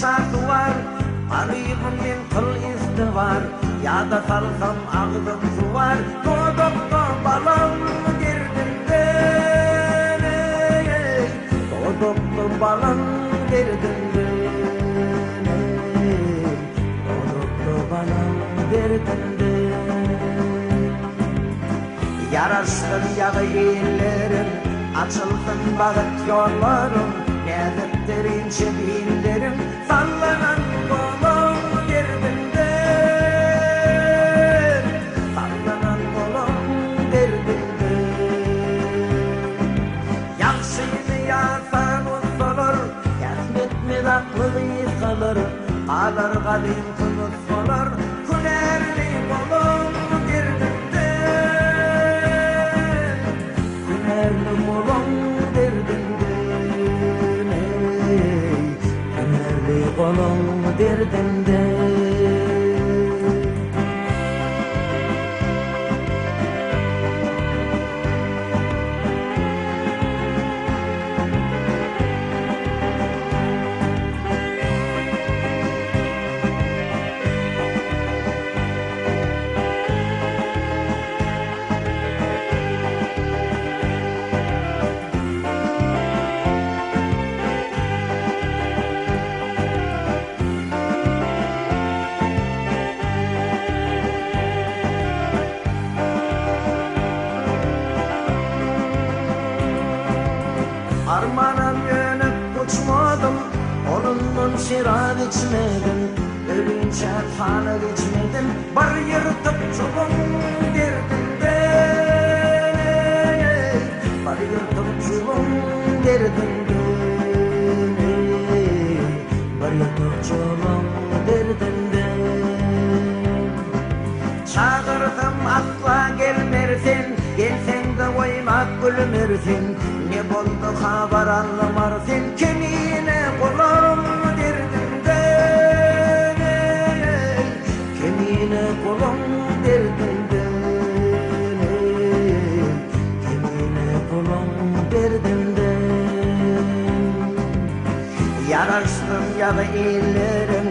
şartı var, arayımın kıl izi var. Ya da salsam ağzım su var, doğdukta balam girdimden. Doğdukta balam girdimden. Doğdukta balam girdimden. Yaraştın yağı illerim, açılsın bağıt yollarım. Nezetlerin şebillerim, sallanan kolum girdimden. Sallanan kolum girdimden. Yakşıydı yasan ussalır, kesmetmez aklı yıkalır. Kalır kadim kılıç solar, künerli kolum girdimden. Künerli kolum girdimden. Künerli kolum girdimden. Armanam yönüp uçmadım, onundan şirab içmedim. Ölünce fanı geçmedim, bar yırtıp çulum girdimden. Bar yırtıp çulum girdimden. Bar yırtıp çulum girdimden. Çağırdım asla gelmersin, gelsen de oymak gülmersin. Ne boldu haber anlamarsın, kemiğine kolum girdimden. Kemiğine kolum girdimden. Kemiğine kolum girdimden. Yaraştım yağı illerim,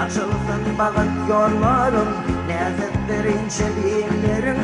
açılsın bağıt yollarım. Nezetlerin şebillerim,